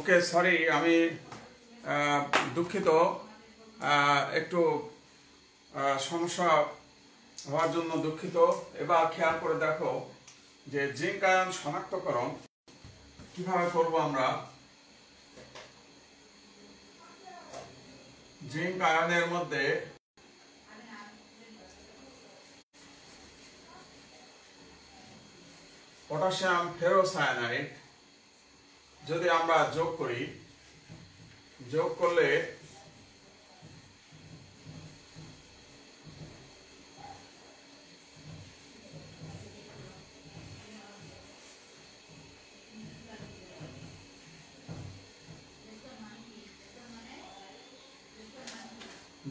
ওকে sorry আমি দুঃখিত একটু সমস্যা হওয়ার জন্য দুঃখিত। এবার খেয়াল করে দেখো যে জিঙ্ক আয়ন শনাক্তকরণ কিভাবে করব আমরা। জিঙ্ক আয়নের মধ্যে পটাশিয়াম ফেরোসায়ানাইড যদি আমরা যোগ করি, যোগ করলে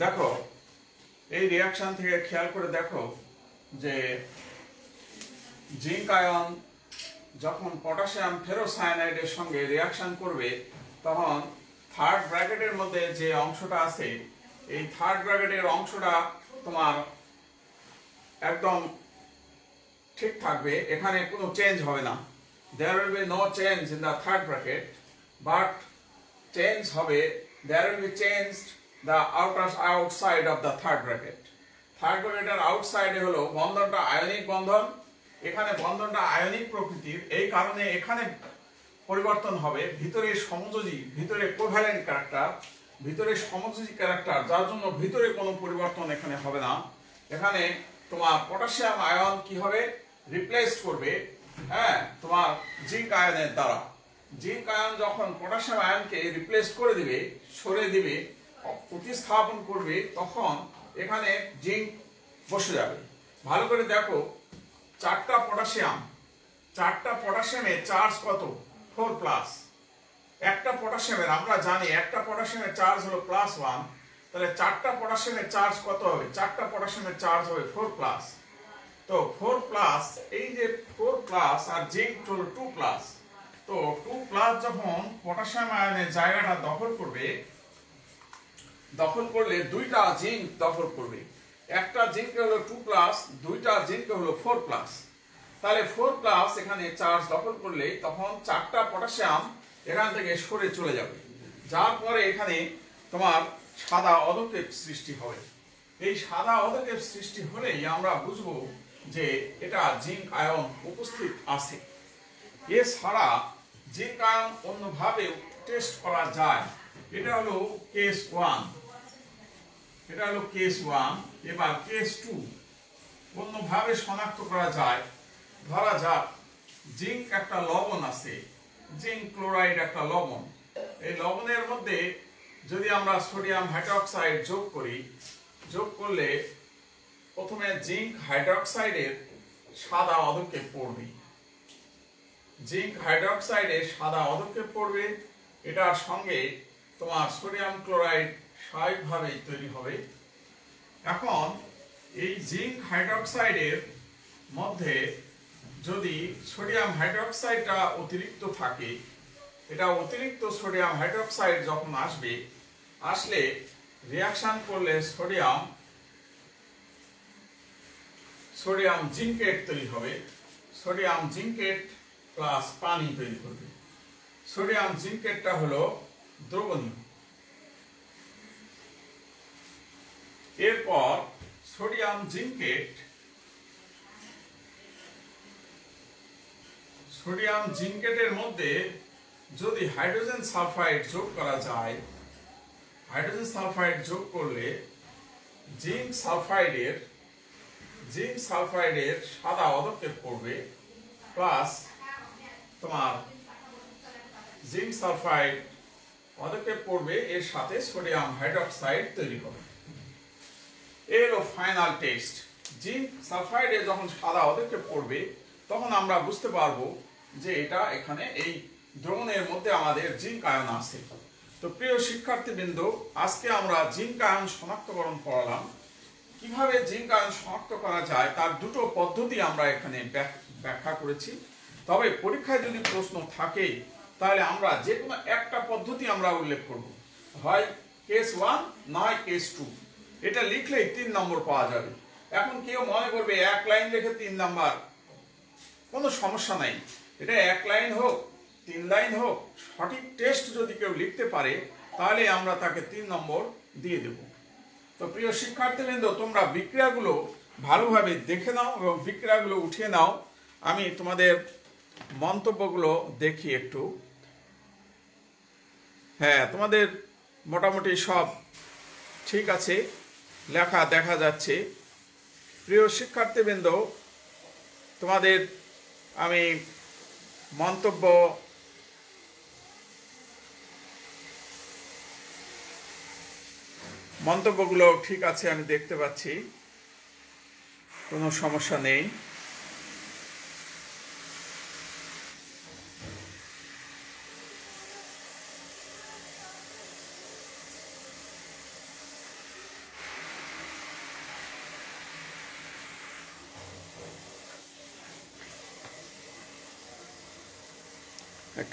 দেখো এই রিঅ্যাকশন থেকে খেয়াল করে দেখো যে জিঙ্ক আয়ন যখন পটাশিয়াম ফেরোসায়ানাইডের সঙ্গে রিঅ্যাকশন করবে তখন থার্ড ব্র্যাকেটের মধ্যে যে অংশটা আছে এই থার্ড ব্র্যাকেটের অংশটা তোমার একদম ঠিক থাকবে, এখানে কোনো চেঞ্জ হবে না। there will be no change in the third bracket but change হবে, there will be changed the outside of the third bracket. Third ব্র্যাকেটের আউটসাইডে হলো বন্ধনটা আয়নিক বন্ধন, এখানে বন্ধনটা আয়নিক প্রকৃতির, এই কারণে এখানে পরিবর্তন হবে। ভিতরে সমযোজী, ভিতরে কোভ্যালেন্ট ক্যারেক্টার, ভিতরে সমযোজী ক্যারেক্টার, যার জন্য ভিতরে কোনো পরিবর্তন এখানে হবে না। এখানে তোমার পটাশিয়াম আয়ন কি হবে, রিপ্লেস করবে তোমার জিঙ্ক আয়নের দ্বারা। জিঙ্ক আয়ন যখন পটাশিয়াম আয়নকে রিপ্লেস করে দিবে, সরে দিবে, প্রতিস্থাপন করবে, তখন এখানে জিঙ্ক বসে যাবে। ভালো করে দেখো চারটা পটাশিয়ামের চার্জ কত, 4+। একটা পটাশিয়ামের আমরা জানি একটা পটাশিয়ামের চার্জ হলো +1, তাহলে চারটা পটাশিয়ামের চার্জ কত হবে, চারটা পটাশিয়ামের চার্জ হবে 4+। তো 4+, এই যে 4+ আর জিঙ্ক হলো 2+, তো 2+ যখন পটাশিয়াম আয়নের জায়গাটা দখল করবে, দখল করলে দুইটা জিঙ্ক দখল করবে, একটা জিঙ্কে হলো 2+, দুইটা জিঙ্কে হলো 4+। তাহলে 4+ এখানে চার্জ দখল করলে তখন চারটা পটাশিয়াম এখান থেকে সরে চলে যাবে, যার পরে এখানে তোমার সাদা অধক্ষেপ সৃষ্টি হবে। এই সাদা অধক্ষেপ সৃষ্টি হলেই আমরা বুঝবো যে এটা জিঙ্ক আয়ন উপস্থিত আছে। এছাড়া জিঙ্ক আয়ন অন্যভাবে টেস্ট করা যায়, এটা হলো কেস 1, এটা হলো কেস 1। এবার কেস 2 অন্যভাবে শনাক্ত করা যায়। ধরা যাক জিঙ্ক একটা লবণ আছে, জিঙ্ক ক্লোরাইড একটা লবণ, এই লবণের মধ্যে যদি আমরা সোডিয়াম হাইড্রোক্সাইড যোগ করি, যোগ করলে প্রথমে জিঙ্ক হাইড্রোক্সাইডের সাদা অধক্ষেপ পড়বে, জিঙ্ক হাইড্রোক্সাইডের সাদা অধক্ষেপ পড়বে, এটার সঙ্গে তোমার সোডিয়াম ক্লোরাইড স্বাভাবিকভাবে তৈরি হবে। এখন এই জিঙ্ক হাইড্রোক্সাইডের মধ্যে যদি সোডিয়াম হাইড্রোক্সাইডটা অতিরিক্ত থাকে, এটা অতিরিক্ত সোডিয়াম হাইড্রোক্সাইড যখন আসবে, আসলে রিঅ্যাকশন করলে সোডিয়াম জিঙ্কেট তৈরি হবে, সোডিয়াম জিঙ্কেট প্লাস পানি তৈরি করবে। সোডিয়াম জিঙ্কেটটা হলো দ্রবণীয়। এরপর সোডিয়াম জিঙ্কেটের মধ্যে যদি হাইড্রোজেন সালফাইড যোগ করা যায়, হাইড্রোজেন সালফাইড যোগ করলে জিঙ্ক সালফাইডের সাদা অধক্ষেপ পড়বে, প্লাস তোমার জিঙ্ক সালফাইড অধক্ষেপ পড়বে, এর সাথে সোডিয়াম হাইড্রোক্সাইড তৈরি হবে। এর ফাইনাল টেস্ট, জিঙ্ক সালফাইডে যখন সাদা অধক্ষেপ পড়বে তখন আমরা বুঝতে পারবো যে এটা এখানে এই দ্রবণের মধ্যে আমাদের জিঙ্ক আয়ন আছে। তো প্রিয় শিক্ষার্থীবৃন্দ, আজকে আমরা জিঙ্ক আয়ন শনাক্তকরণ পড়ালাম। কিভাবে জিঙ্ক আয়ন শনাক্ত করা যায় তার দুটো পদ্ধতি আমরা এখানে ব্যাখ্যা করেছি। তবে পরীক্ষায় যদি প্রশ্ন থাকে তাহলে আমরা যে কোনো একটা পদ্ধতি আমরা উল্লেখ করব, হয় কেস 1 নয় কেস 2। এটা লিখলেই 3 নম্বর পাওয়া যাবে। এখন কেউ মনে করবে এক লাইন লিখে 3 নাম্বার, কোনো সমস্যা নাই, এটা এক লাইন হোক 3 লাইন হোক, সঠিক টেস্ট যদি কেউ লিখতে পারে তাহলে আমরা তাকে 3 নম্বর দিয়ে দেব। তো প্রিয় শিক্ষার্থীবৃন্দ, তোমরা বিক্রিয়াগুলো ভালোভাবে দেখে নাও এবং বিক্রিয়াগুলো উঠিয়ে নাও। আমি তোমাদের মন্তব্যগুলো দেখি একটু। হ্যাঁ, তোমাদের মোটামুটি সব ঠিক আছে, লেখা দেখা যাচ্ছে। প্রিয় শিক্ষার্থীবৃন্দ, তোমাদের আমি মন্তব্যগুলো ঠিক আছে, আমি দেখতে পাচ্ছি, কোনো সমস্যা নেই।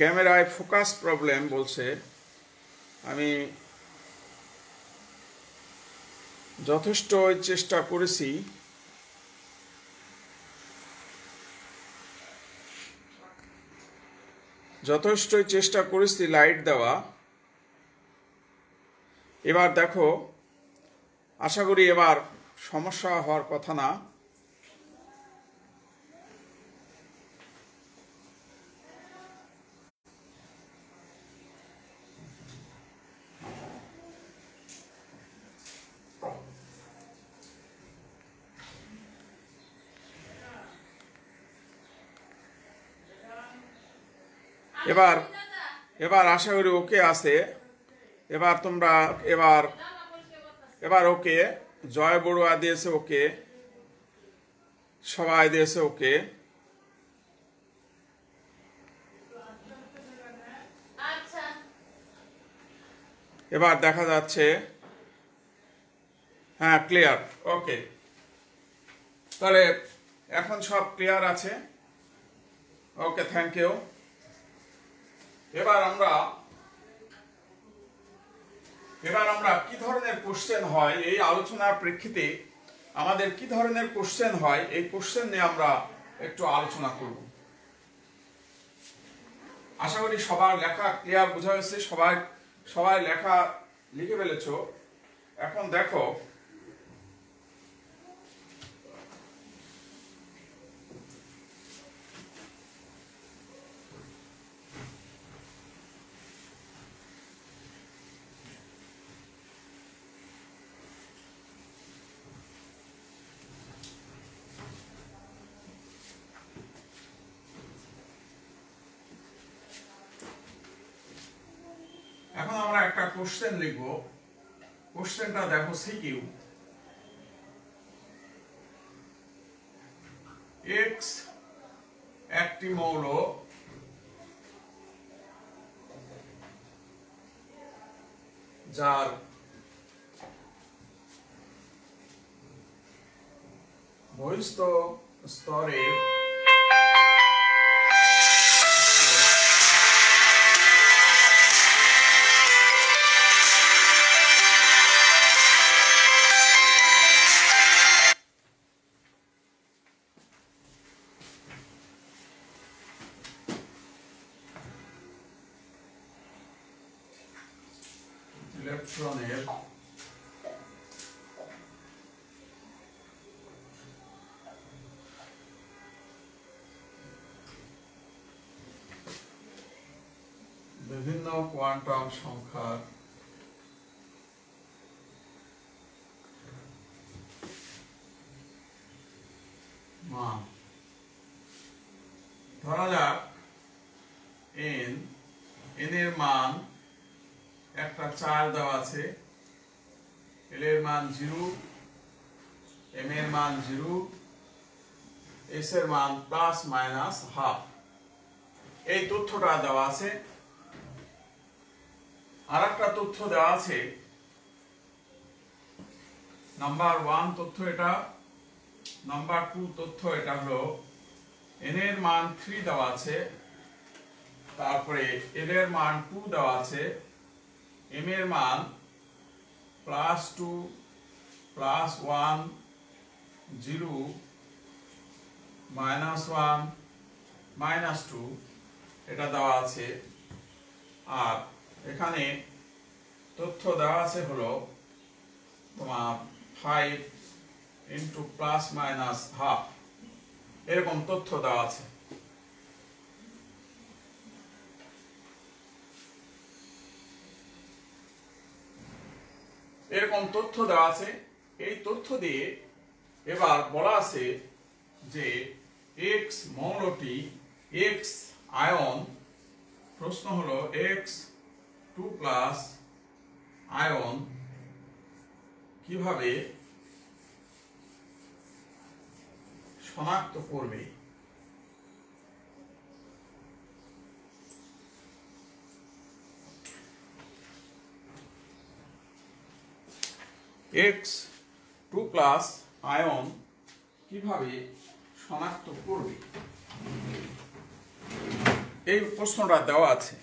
ক্যামেরায় ফোকাস প্রবলেম বলছে। আমি যথেষ্ট চেষ্টা করেছি, লাইট দেওয়া। এবার দেখো, আশা করি এবার সমস্যা হওয়ার কথা না। এবার আশা করি ওকে আছে। এবার তোমরা এবার ওকে, জয় বড়ুয়া দিয়েছে ওকে, সবাই দিয়েছে ওকে। এবার দেখা যাচ্ছে, হ্যাঁ ক্লিয়ার, ওকে। তাহলে এখন সব ক্লিয়ার আছে, ওকে, থ্যাংক ইউ। এবার আমরা কি ধরনের কোশ্চেন হয় এই আলোচনার প্রেক্ষিতে, আমাদের কি ধরনের কোশ্চেন হয় এই কোশ্চেন নিয়ে আমরা একটু আলোচনা করব। আশা করি সবার লেখা ক্লিয়ার বোঝা হয়েছে, সবাই লেখা লিখে ফেলেছো। এখন দেখো, এখন আমরা একটা কোশ্চেন লিখব। কোশ্চেনটা দেখো, সিকিউ। এক্স একটি মৌল যার বহিস্থ স্তরে ইলেকট্রনের বিভিন্ন কোয়ান্টাম সংখ্যার মান, ধরা যাক এন এর মান একটা 4 দেওয়া আছে, এল এর মান 0, এম এর মান 0, এস এর মান প্লাস মাইনাস হাফ। এই তথ্যটা দেওয়া আছে। আর একটা তথ্য দেওয়া আছে, নাম্বার 1 তথ্য এটা, নাম্বার 2 তথ্য এটা হলো এন এর মান 3 দেওয়া আছে, তারপরে এল এর মান 2 দেওয়া আছে, এম এর মান +2 +1 0 -1 -2, এটা দেওয়া আছে। আর এখানে তথ্য দেওয়া আছে হলো তোমার 5 ইন্টু প্লাস মাইনাস হাফ, এরকম তথ্য দেওয়া আছে। এরকম তথ্য দেওয়া আছে। এই তথ্য দিয়ে এবার বলা আছে যে এক্স মৌলটি, এক্স আয়ন, প্রশ্ন হলো এক্স 2 প্লাস আয়ন কিভাবে শনাক্ত করবে। এক্স 2 প্লাস আয়ন কিভাবে শনাক্ত করবে, এই প্রশ্নটা দেওয়া আছে।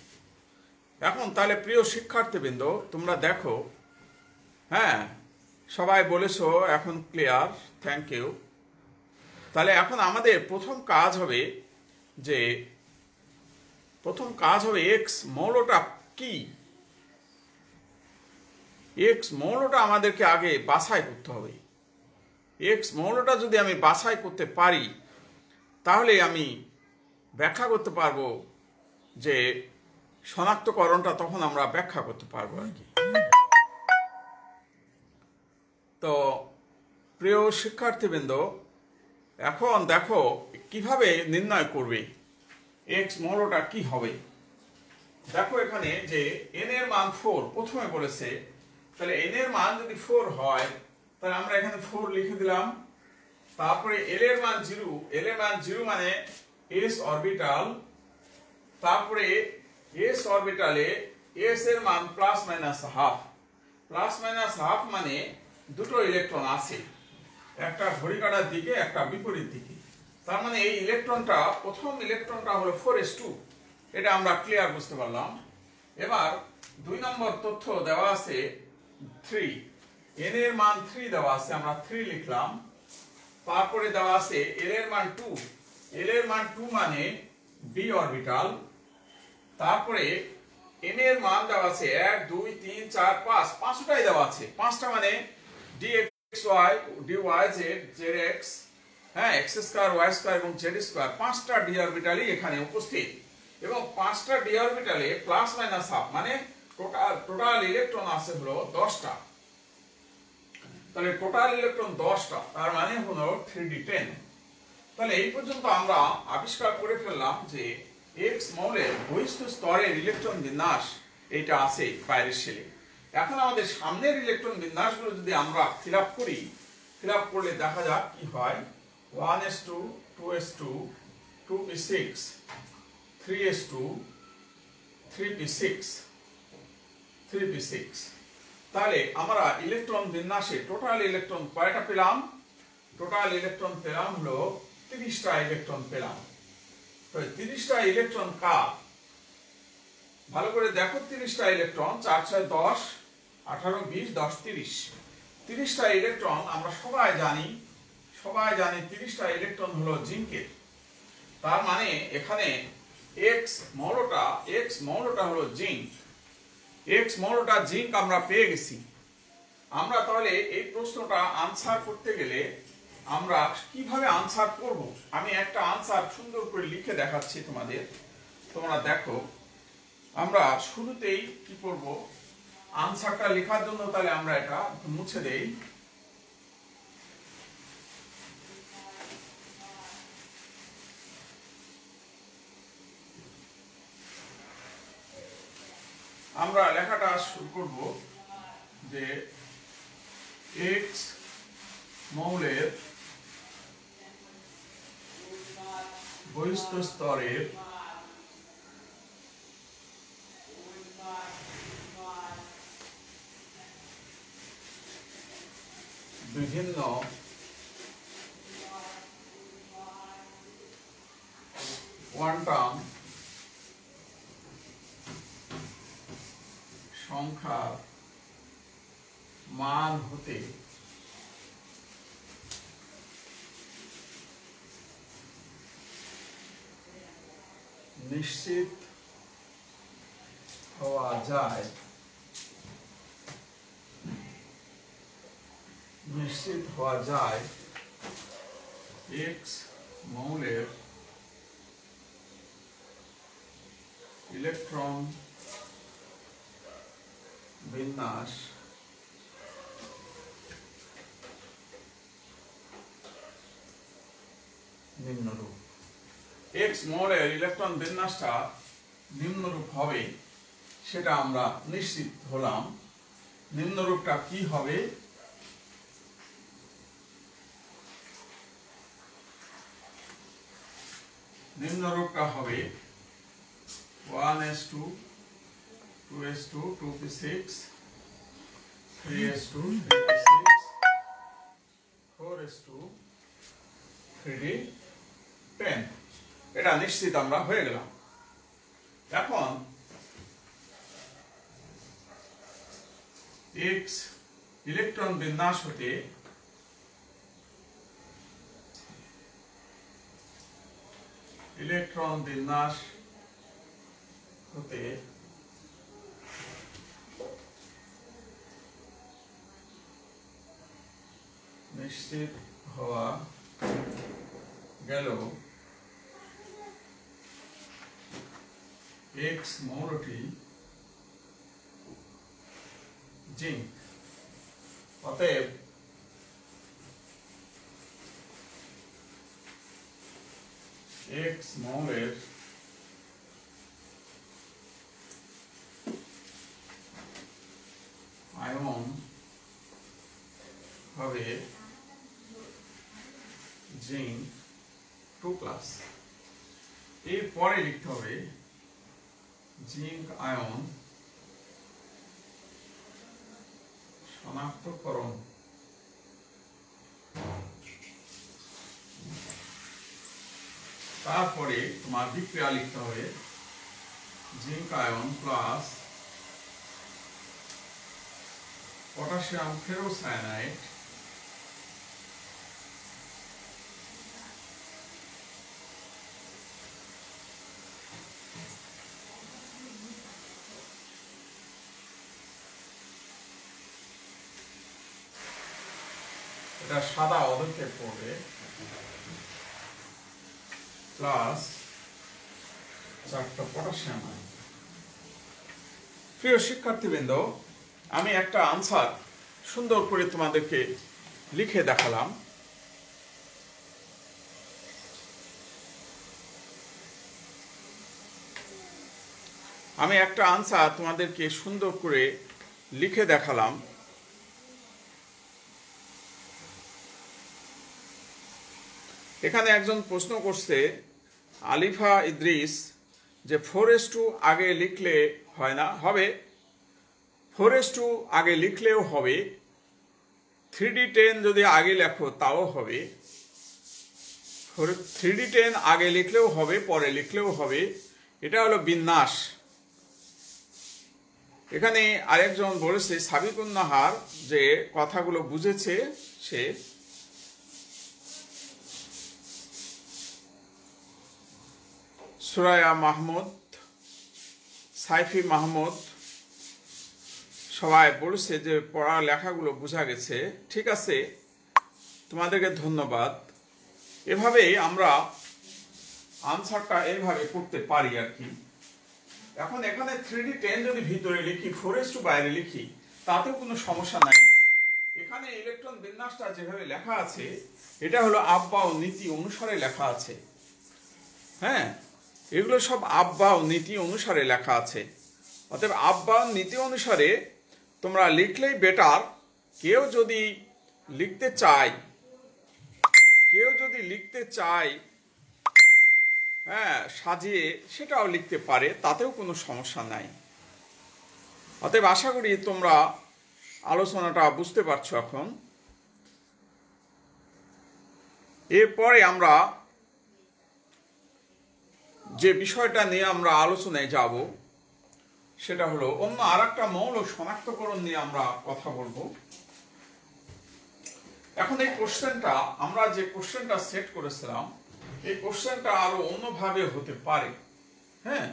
এখন তাহলে প্রিয় শিক্ষার্থীবৃন্দ, তোমরা দেখো, হ্যাঁ সবাই বলেছো, এখন ক্লিয়ার, থ্যাংক ইউ। তাহলে এখন আমাদের প্রথম কাজ হবে যে এক্স মৌলটা কি। এক্স মৌলটা আমাদেরকে আগে বাছাই করতে হবে। এক্স মৌলটা যদি আমি বাছাই করতে পারি তাহলে আমি ব্যাখ্যা করতে পারবো, যে শনাক্তকরণটা তখন আমরা ব্যাখ্যা করতে পারবো আর কি। তো প্রিয় শিক্ষার্থীবৃন্দ, এখন দেখো কিভাবে নির্ণয় করবে এক্স মৌলটা কি হবে। দেখো এখানে যে n এর মান 4 প্রথমে বলেছে, তাহলে n এর মান যদি 4 হয় তাহলে আমরা এখানে 4 লিখে দিলাম। তারপরে l এর মান 0, l এর মান 0 মানে s অরবিটাল, তারপরে s অরবিটালে s এর মান plus minus half. Plus minus half মানে দুটো ইলেকট্রন আছে, একটা ঘড়ি কাঁটার দিকে, একটা বিপরীত দিকে। তার মানে এই ইলেকট্রনটা, প্রথম ইলেকট্রনটা হলো 4s2, এটা আমরা ক্লিয়ার বুঝতে পারলাম। এবার 2 নম্বর তথ্য দেওয়া আছে 3, n এর মান 3 দেওয়া আছে, আমরা 3 লিখলাম। তারপরে দেওয়া আছে l এর মান 2, l এর মান 2 মানে d অরবিটাল। তারপরে n এর মান দেওয়া আছে 1 2 3 4 5, পাঁচটাই দেওয়া আছে। পাঁচটা মানে dxy dy z zx, হ্যাঁ x স্কয়ার y স্কয়ার এবং z স্কয়ার, পাঁচটা d অরবিটালই এখানে উপস্থিত। এবং পাঁচটা d অরবিটালে প্লাস মাইনাস হাফ মানে টোটাল ইলেকট্রন আছে হলো 10টা। তাহলে টোটাল ইলেকট্রন 10টা, তার মানে হলো 3d10। তাহলে এই পর্যন্ত আমরা আবিষ্কার করে ফেললাম যে এক্স মৌলের বহিস্থ স্তরের ইলেকট্রন বিন্যাস এটা আছে বাইরের শেলে। এখন আমাদের সামনের ইলেকট্রন বিন্যাসগুলো যদি আমরা ফিল আপ করি, ফিল আপ করলে দেখা যাক কি হয়। 1s2 2s2 2p6 3s2 3p6 3p6। তাহলে আমরা ইলেকট্রন বিন্যাসে টোটাল ইলেকট্রন কয়টা পেলাম? টোটাল ইলেকট্রন পেলাম হলো 30টা ইলেকট্রন পেলাম। তো 30টা ইলেকট্রন কার? ভালো করে দেখো, 30টা ইলেকট্রন, 4 6 10 18 20 10 30, 30টা ইলেকট্রন আমরা সবাই জানি 30টা ইলেকট্রন হলো জিঙ্কের। তার মানে এখানে এক্স মৌলটা হলো জিঙ্ক। এক্স মৌলটা জিঙ্ক আমরা পেয়ে গেছি। আমরা তাহলে এই প্রশ্নটা আনসার করতে গেলে আমরা কিভাবে আনসার করব, আমি একটা আনসার সুন্দর করে লিখে দেখাচ্ছি তোমাদের, তোমরা দেখো। আমরা শুরুতেই কি করব, আনসারটা লেখার জন্য তাহলে আমরা এটা মুছে দেই। আমরা লেখাটা শুরু করব যে এক্স মৌলের বহিস্থ স্তরের বিভিন্ন কোয়ান্টাম সংখ্যার মান হতে নিশ্চিত হওয়া যায়, নিশ্চিত হওয়া যায় এক্স মৌলের ইলেকট্রন বিন্যাস নিম্নরূপ। এক্স মৌলের ইলেকট্রন বিন্যাসটা নিম্নরূপ হবে সেটা আমরা নিশ্চিত হলাম। নিম্নরূপটা কি হবে? নিম্নরূপটা হবে 1s2 2s2 2p6 3s2 3p6 4s2 3d10। এটা নিশ্চিত আমরা হয়ে গেলাম। এখন এক্স ইলেকট্রন বিন্যাস হতে ইলেকট্রন বিন্যাস হতে নিশ্চিত হওয়া গেল এক্স মৌলটি জিঙ্ক। অতএব এক্স মৌলের আয়ন হবে জিঙ্ক 2+। এরপরে লিখতে হবে জিঙ্ক আয়ন শনাক্তকরণ। তারপরে তোমার বিক্রিয়া লিখতে হবে zinc ion plus potassium ferrocyanide এটা সাদা অধক্ষেপ পড়বে প্লাস 4টা পটাশিয়াম আয়ন। প্রিয় শিক্ষার্থীবৃন্দ, আমি একটা আনসার সুন্দর করে তোমাদেরকে লিখে দেখালাম। আমি একটা আনসার তোমাদেরকে সুন্দর করে লিখে দেখালাম। এখানে একজন প্রশ্ন করছে, আলিফা ইদ্রিস, যে 4s2 আগে লিখলে হয় না? হবে, 4s2 আগে লিখলেও হবে, 3d10 যদি আগে লেখো তাও হবে, 3d10 আগে লিখলেও হবে, পরে লিখলেও হবে। এটা হলো বিন্যাস। এখানে আরেকজন বলেছে সাবিকুন নাহার, যে কথাগুলো বুঝেছে সে। সুরায়া মাহমুদ, সাইফি মাহমুদ সবাই বলেছে যে পড়া লেখাগুলো বোঝা গেছে। ঠিক আছে, তোমাদেরকে ধন্যবাদ। এভাবেই আমরা আনসারটা এইভাবে করতে পারি আর কি। এখন এখানে 3d10 যদি ভিতরে লিখি, 4s2 বাইরে লিখি, তাতেও কোনো সমস্যা নাই। এখানে ইলেকট্রন বিন্যাসটা যেভাবে লেখা আছে এটা হলো আব্বা ও নীতি অনুসারে লেখা আছে। হ্যাঁ, এগুলো সব আব্বা ও নীতি অনুসারে লেখা আছে। অতএব আব্বা ও নীতি অনুসারে তোমরা লিখলেই বেটার। কেউ যদি লিখতে চায় হ্যাঁ সাজিয়ে, সেটাও লিখতে পারে, তাতেও কোনো সমস্যা নাই। অতএব আশা করি তোমরা আলোচনাটা বুঝতে পারছো এখন। এরপরে আমরা যে বিষয়টা নিয়ে আমরা আলোচনায় যাব সেটা হলো অন্য আরেকটা মৌল শনাক্তকরণ নিয়ে আমরা কথা বলবো। এখন এই কোশ্চেনটা, আমরা যে কোশ্চেনটা সেট করেছিলাম, এই কোশ্চেনটা আরো অন্যভাবে হতে পারে। হ্যাঁ,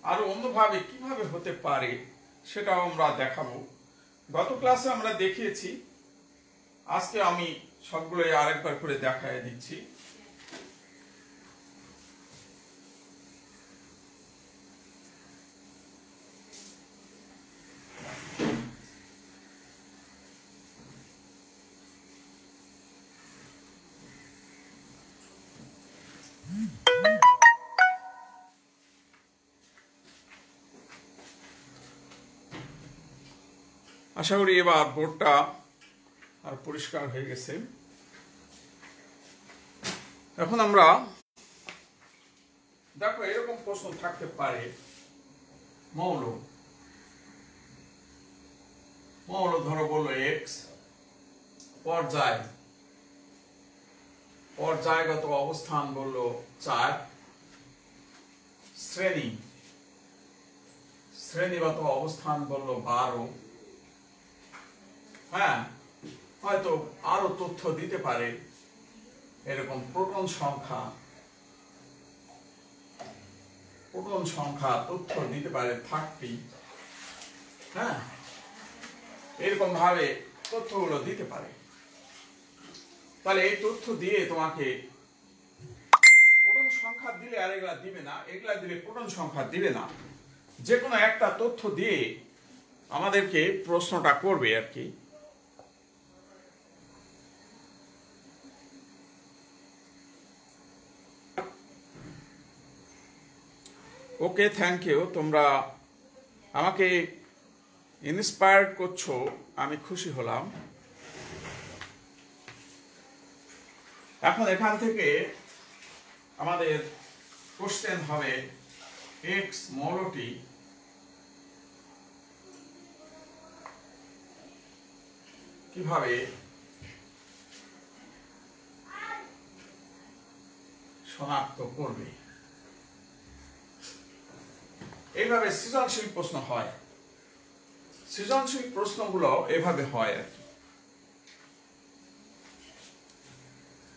আরো অন্যভাবে কিভাবে হতে পারে সেটাও আমরা দেখাবো। গত ক্লাসে আমরা দেখিয়েছি, আজকে আমি সবগুলো আরেকবার করে দেখায় দিচ্ছি। আশা করি এবার বোর্ডটা আর পরিষ্কার হয়ে গেছে। এখন আমরা দেখো এরকম প্রশ্ন থাকতে পারে, মৌল ধরো বললো এক্স, পর্যায়গত অবস্থান বললো 4, শ্রেণীগত অবস্থান বললো 12। হ্যাঁ, হয়তো আরো তথ্য দিতে পারে, এরকম প্রোটন সংখ্যা তথ্য দিতে পারে 30। হ্যাঁ, এরকম ভাবে তথ্যগুলো দিতে পারে। তাহলে এই তথ্য দিয়ে তোমাকে প্রোটন সংখ্যা দিলে আর এগুলা দিবে না, এগুলা দিলে প্রোটন সংখ্যা দিবে না, যে কোনো একটা তথ্য দিয়ে আমাদেরকে প্রশ্নটা করবে আর কি। ওকে, থ্যাংক ইউ, তোমরা আমাকে ইন্সপায়ার্ড করছো, আমি খুশি হলাম। এখন এখান থেকে আমাদের কোশ্চেন হবে এক্স মৌলটি কিভাবে শনাক্ত করবে। এইভাবে সৃজনশীল প্রশ্ন হয়, সৃজনশীল প্রশ্নগুলো এভাবে হয় আর কি।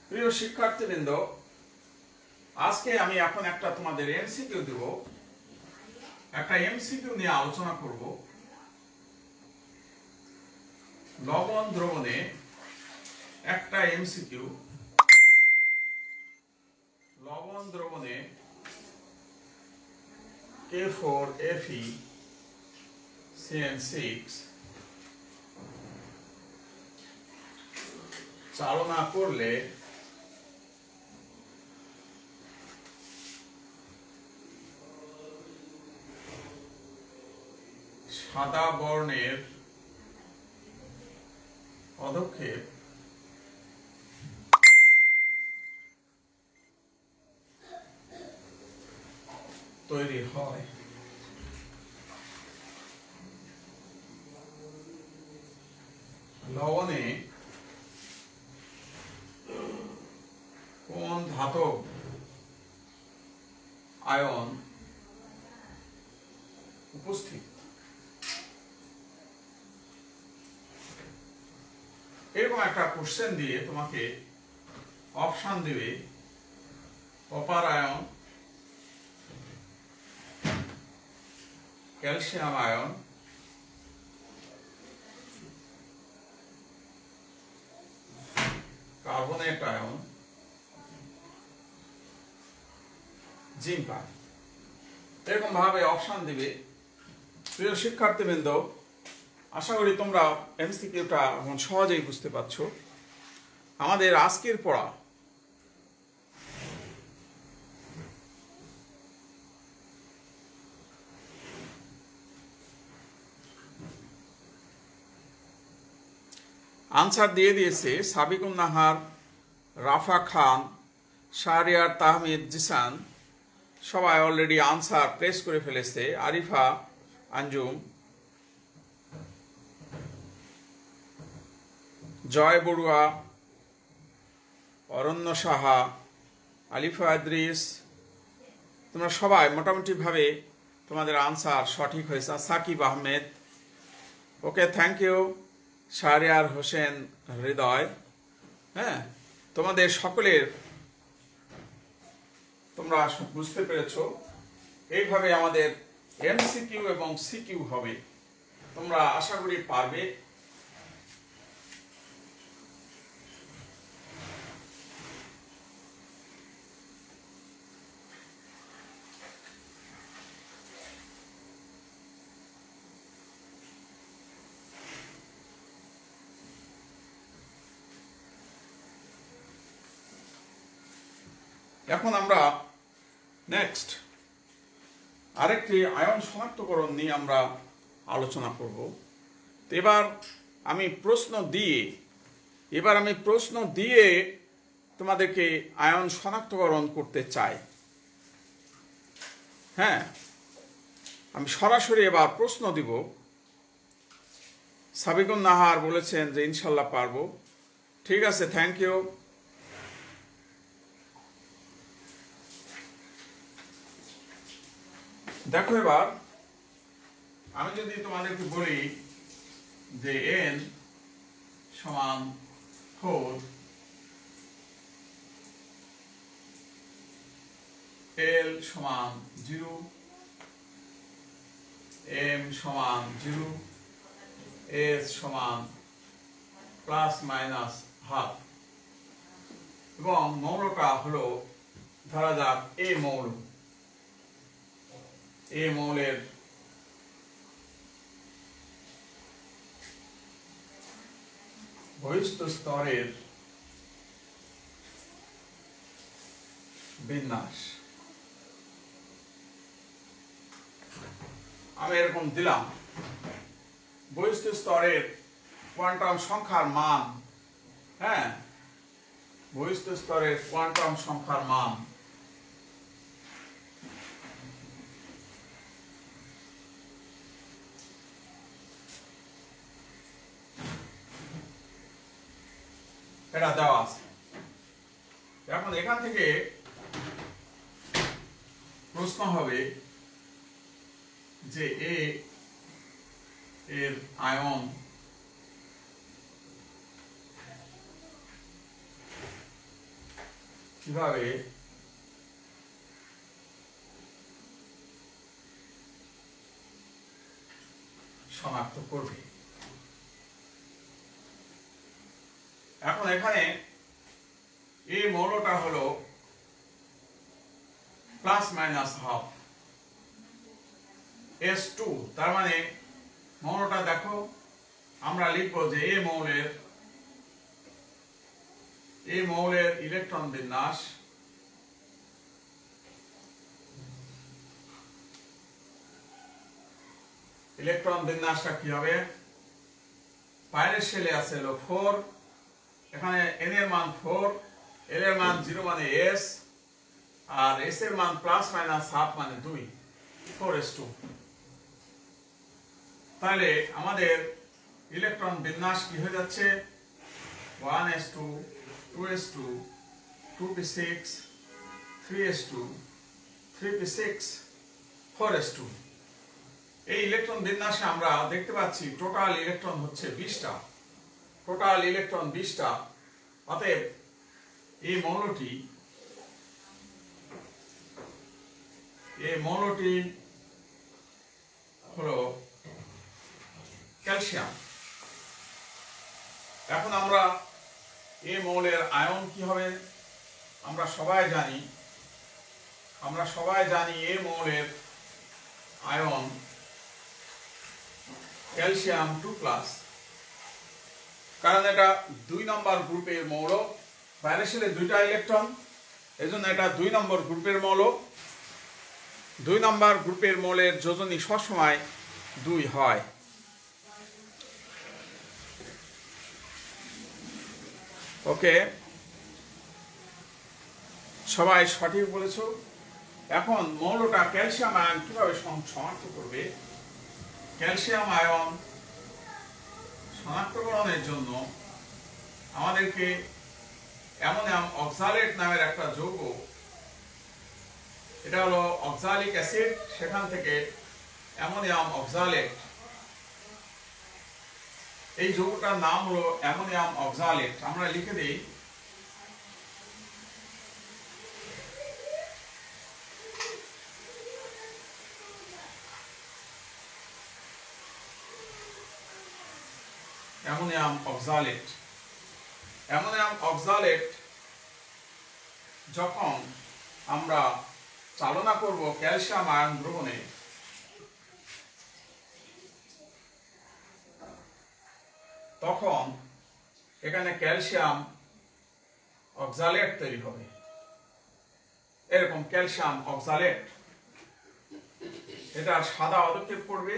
প্রিয় শিক্ষার্থীবৃন্দ, আজকে আমি এখন একটা তোমাদের এমসিকিউ দেব, একটা এমসিকিউ নিয়ে আলোচনা করব। লবণ দ্রবণে একটা এমসিকিউ, লবণ দ্রবণে K4FeCN6 চালনা করলে সাদা বর্ণের পদক্ষেপ তৈরি হয়। লবণে কোন ধাতব আয়ন উপস্থিত? এরকম একটা কোশ্চেন দিয়ে তোমাকে অপশন দিবে, copper ion, calcium ion, carbonate ion, zinc ion. এরকম ভাবে অপশন দিবে। প্রিয় শিক্ষার্থীবৃন্দ, আশা করি তোমরা এমসিকিউটা এখন সহজেই বুঝতে পারছো। আমাদের আজকের পড়া আনসার দিয়ে দিয়েছে সাবিকুন নাহার, রাফা খান, শাহরিয়ার তাহমিদ জিসান, সবাই অলরেডি আনসার প্লেস করে ফেলেছে। আরিফা আঞ্জুম, জয় বড়ুয়া, অরণ্য সাহা, আলিফা আদ্রিস, তোমরা সবাই মোটামুটি ভাবে তোমাদের আনসার সঠিক হয়েছে। সাকিব আহমেদ, ওকে, থ্যাংক ইউ। শাহরিয়ার হোসেন হৃদয়, হ্যাঁ, তোমাদের সকলের তোমরা বুঝতে পেরেছ এইভাবে আমাদের এমসিকিউ এবং সিকিউ হবে। তোমরা আশা করি পারবে। এখন আমরা নেক্সট আরেকটি আয়ন শনাক্তকরণ নিয়ে আমরা আলোচনা করব। তো এবার আমি প্রশ্ন দিয়ে তোমাদেরকে আয়ন শনাক্তকরণ করতে চাই। হ্যাঁ, আমি সরাসরি এবার প্রশ্ন দিব। সাবিকুন নাহার বলেছেন যে ইনশাল্লাহ পারবো। ঠিক আছে, থ্যাংক ইউ। দেখো, এবার আমি যদি তোমাদেরকে বলি যে n সমান 4, l সমান 0, m সমান 0, s সমান প্লাস মাইনাস হাফ, এবং মৌলটা হলো ধরা যাক এ মৌল। এই মৌলের বহিস্থ স্তরের বিন্যাস আমি এরকম দিলাম। বহিস্থ স্তরের কোয়ান্টাম সংখ্যার মান, হ্যাঁ, বহিস্থ স্তরের কোয়ান্টাম সংখ্যার মান এটা দেওয়া আছে। এখন এখান থেকে প্রশ্ন হবে যে এ এর আয়ন কিভাবে শনাক্ত করবে। এখন এখানে এই মৌলটা হলো প্লাস মাইনাস হাফ S2, তার মানে মৌলটা দেখো আমরা লিখবো যে এই মৌলের ইলেকট্রন বিন্যাস বিন্যাসটা কি হবে? বাইরের শেলে আছে হলো 4, এখানে n এর মান 4, l এর মান 0 মানে s, আর s এর মান প্লাস মাইনাস হাফ মানে 2, 4s2। তাহলে আমাদের ইলেকট্রন বিন্যাস কি হয়ে যাচ্ছে? 1s2, 2s2, 2p6, 3s2, 3p6, 4s2। এই ইলেকট্রন বিন্যাসে আমরা দেখতে পাচ্ছি টোটাল ইলেকট্রন হচ্ছে 20টা। Total electron 20টা। অতএব এই মৌলটি হলো ক্যালসিয়াম। এখন আমরা এই মৌলের আয়ন কি হবে? আমরা সবাই জানি এই মৌলের আয়ন ক্যালসিয়াম 2+, কারণ এটা 2 নম্বর গ্রুপের মৌল। বাইরের শেলে 2টা ইলেকট্রন, এজন্য এটা 2 নম্বর গ্রুপের মৌল। 2 নম্বর গ্রুপের মৌলের যোজনী সবসময় 2 হয়। ওকে, সবাই সঠিক বলেছো। এখন মৌলটা ক্যালসিয়াম আয়ন কিভাবে শনাক্ত করবে? ক্যালসিয়াম আয়ন শনাক্তকরণের জন্য আমাদেরকে অ্যামোনিয়াম অক্সালেট নামের একটা যৌগ, এটা হলো অক্সালিক অ্যাসিড, সেখান থেকে অ্যামোনিয়াম অক্সালেট, এই যৌগটার নাম হলো অ্যামোনিয়াম অক্সালেট। আমরা লিখে দিই অ্যামোনিয়াম অক্সালেট। অ্যামোনিয়াম অক্সালেট যখন আমরা চালনা করব ক্যালসিয়াম আয়ন দ্রবণে, তখন এখানে ক্যালসিয়াম অক্সালেট তৈরি হবে। এরকম ক্যালসিয়াম অক্সালেট, এটা সাদা পদক্ষেপ করবে,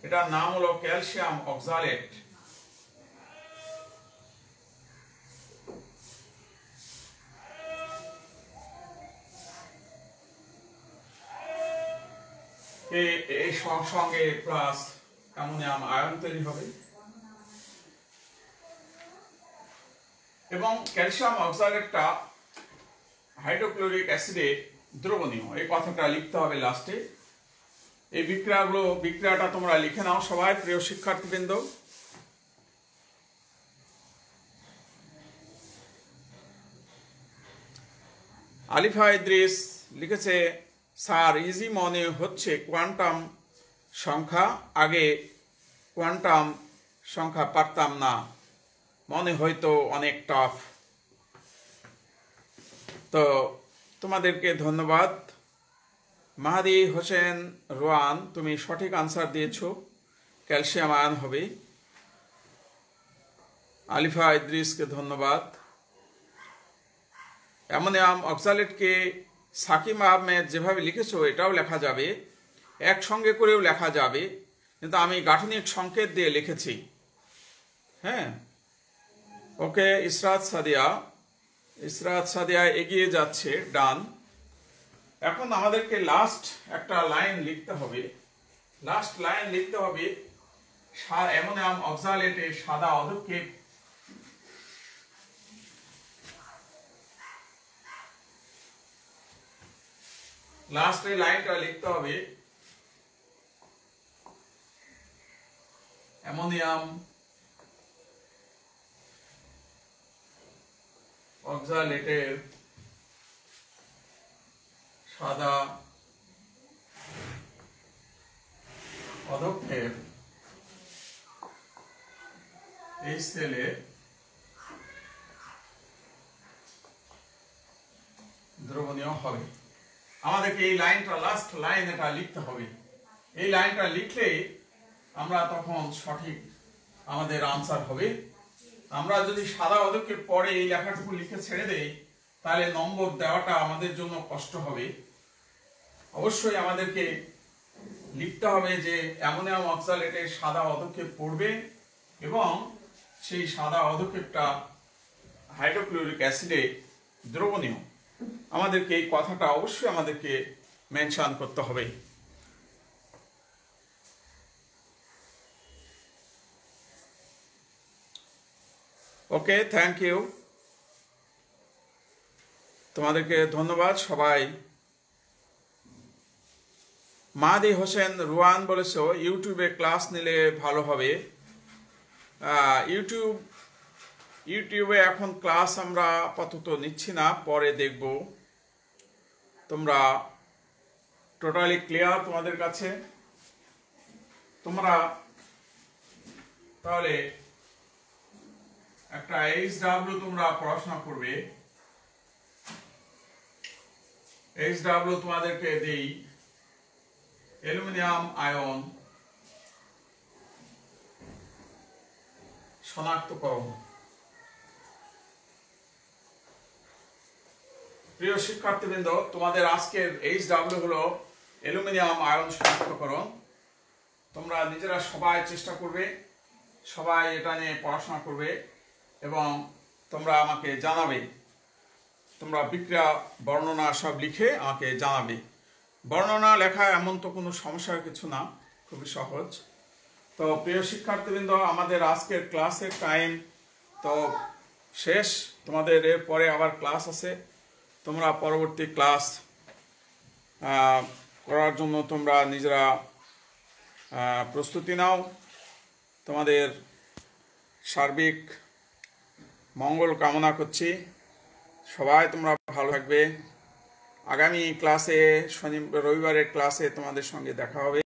এটার নাম হলো ক্যালসিয়াম অক্সালেট। এই সঙ্গে প্লাস অ্যামোনিয়াম আয়ন তৈরি হবে এবং ক্যালসিয়াম অক্সালেটটা হাইড্রোক্লোরিক অ্যাসিডে দ্রবণীয়, এই কথাটা লিখতে হবে লাস্টে। এই বিক্রিয়াটা তোমরা লিখে নাও সবাই, প্রিয় শিক্ষার্থীবৃন্দ। আলিফা ইদ্রিস লিখেছে, স্যার ইজি মনে হচ্ছে কোয়ান্টাম সংখ্যা, আগে কোয়ান্টাম সংখ্যা পারতাম না, মনে হয়তো অনেক টাফ। তো তোমাদেরকে ধন্যবাদ। মাহাদি হোসেন রোয়ান, তুমি সঠিক আনসার দিয়েছ, ক্যালসিয়াম আয়ন হবে। আলিফা ইদ্রিসকে ধন্যবাদ। অ্যামোনিয়াম অক্সালেটকে সাকিব আহমেদ যেভাবে লিখেছো এটাও লেখা যাবে, একসঙ্গে করেও লেখা যাবে, কিন্তু আমি গাঠনিক সংকেত দিয়ে লিখেছি। হ্যাঁ, ওকে। ইসরাত সাদিয়া এগিয়ে যাচ্ছে, ডান। এখন আমাদেরকে লাস্ট একটা লাইন লিখতে হবে। অ্যামোনিয়াম অক্সালেটের সাদা পদক্ষেপ। লাস্টে লাইনটা লিখতে হবে, অ্যামোনিয়াম অক্সালেটের সাদা পদক্ষেপ এই সেলে দ্রবণীয় হবে। আমাদেরকে এই লাইনটা, লাস্ট লাইন এটা লিখতে হবে। এই লাইনটা লিখলে আমরা তখন সঠিক আমাদের আনসার হবে। আমরা যদি সাদা পদক্ষেপ পরে এই লেখাটুকু লিখে ছেড়ে দেই তাহলে নম্বর দেওয়াটা আমাদের জন্য কষ্ট হবে। অবশ্যই আমাদেরকে লিখতে হবে যে অ্যামোনিয়াম অক্সালেটের সাদা পদক্ষেপ পড়বে এবং সেই সাদা পদক্ষেপটা হাইড্রোক্লোরিক অ্যাসিডে দ্রবণীয়। আমাদেরকে এই কথাটা অবশ্যই আমাদেরকে মেনশন করতে হবে। ওকে, থ্যাংক ইউ, তোমাদেরকে ধন্যবাদ সবাই। মাহাদি হোসেন রুয়ান বলেছো ইউটিউবে ক্লাস নিলে ভালো হবে। ইউটিউবে এখন ক্লাস আমরা আপাতত নিচ্ছি না, পরে দেখব। তোমরা টোটালি ক্লিয়ার তোমাদের কাছে? তোমরা তাহলে একটা HW তোমরা পড়াশোনা করবে। HW তোমাদেরকে দেই, অ্যালুমিনিয়াম আয়ন শনাক্তকরণ। প্রিয় শিক্ষার্থীবৃন্দ, তোমাদের আজকের HW হলো অ্যালুমিনিয়াম আয়ন শনাক্তকরণ। তোমরা নিজেরা সবাই চেষ্টা করবে, সবাই এটা নিয়ে পড়াশোনা করবে এবং তোমরা আমাকে জানাবে। তোমরা বিক্রিয়া বর্ণনা সব লিখে আমাকে জানাবে। বর্ণনা লেখা এমন তো কোনো সমস্যার কিছু না, খুবই সহজ। তো প্রিয় শিক্ষার্থীবৃন্দ, আমাদের আজকের ক্লাসের টাইম তো শেষ। তোমাদের এরপরে আবার ক্লাস আছে। তোমরা পরবর্তী ক্লাস করার জন্য তোমরা নিজেরা প্রস্তুতি নাও। তোমাদের সার্বিক মঙ্গল কামনা করছি। সবাই তোমরা ভালো থাকবে। আগামী ক্লাসে রবিবারের ক্লাসে তোমাদের সঙ্গে দেখা হবে।